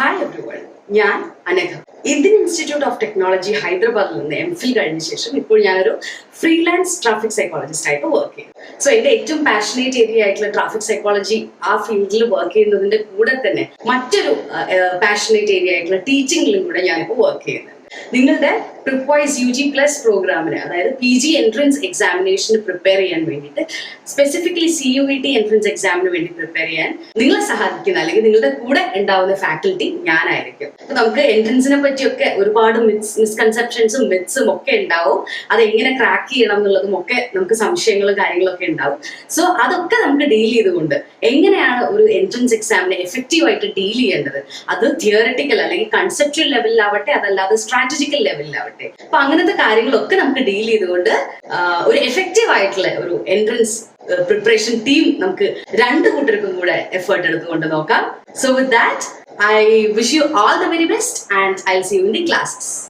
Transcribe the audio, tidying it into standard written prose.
Hi everyone, ഞാൻ Anagha. Indian institute of technology ഹൈദരാബാദിൽ നിന്ന് M.Phil കഴിഞ്ഞ ശേഷം ഇപ്പോൾ ഞാനൊരു ഫ്രീലാൻസ് ട്രാഫിക് സൈക്കോളജിസ്റ്റ് ആയിട്ട് വർക്ക് ചെയ്യുന്നു. സോ എന്റെ ഏറ്റവും പാഷനേറ്റ് ഏരിയ ആയിട്ടുള്ള ട്രാഫിക് സൈക്കോളജി ആ ഫീൽഡിൽ വർക്ക് ചെയ്യുന്നതിന്റെ കൂടെ തന്നെ മറ്റൊരു പാഷനേറ്റ് ഏരിയ ആയിട്ടുള്ള ടീച്ചിങ്ങിലും കൂടെ ഞാനിപ്പോൾ വർക്ക് ചെയ്യുന്നുണ്ട്. നിങ്ങളുടെ Prepwise UG+ പ്രോഗ്രാമിന്, അതായത് PG എൻട്രൻസ് എക്സാമിനേഷന് പ്രിപ്പയർ ചെയ്യാൻ വേണ്ടിയിട്ട്, സ്പെസിഫിക്കലി CUET എൻട്രൻസ് എക്സാമിന് വേണ്ടി പ്രിപ്പയർ ചെയ്യാൻ നിങ്ങളെ സഹായിക്കുന്ന അല്ലെങ്കിൽ നിങ്ങളുടെ കൂടെ ഉണ്ടാവുന്ന ഫാക്കൽറ്റി ഞാനായിരിക്കും. അപ്പൊ നമുക്ക് എൻട്രൻസിനെ പറ്റിയൊക്കെ ഒരുപാട് മിസ്കൺസെപ്ഷൻസും മിത്സും ഒക്കെ ഉണ്ടാവും. അതെങ്ങനെ ക്രാക്ക് ചെയ്യണം എന്നുള്ളതും ഒക്കെ നമുക്ക് സംശയങ്ങളും കാര്യങ്ങളൊക്കെ ഉണ്ടാവും. സോ അതൊക്കെ നമുക്ക് ഡീൽ ചെയ്തുകൊണ്ട് എങ്ങനെയാണ് ഒരു എൻട്രൻസ് എക്സാമിനെ എഫക്റ്റീവ് ആയിട്ട് ഡീൽ ചെയ്യേണ്ടത്, അത് തിയററ്റിക്കൽ അല്ലെങ്കിൽ കൺസെപ്ച്വൽ ലെവലിലാവട്ടെ, അതല്ലാതെ സ്ട്രാറ്റജിക്കൽ ലെവലിലാവട്ടെ, അപ്പൊ അങ്ങനത്തെ കാര്യങ്ങളൊക്കെ നമുക്ക് ഡീൽ ചെയ്തുകൊണ്ട് ഒരു എഫക്റ്റീവ് ആയിട്ടുള്ള ഒരു എൻട്രൻസ് പ്രിപ്പറേഷൻ ടീം നമുക്ക് രണ്ടു കൂട്ടർക്കും കൂടെ എഫേർട്ട് എടുത്തുകൊണ്ട് നോക്കാം. So with that, I wish you all the very best and I'll see you in the classes.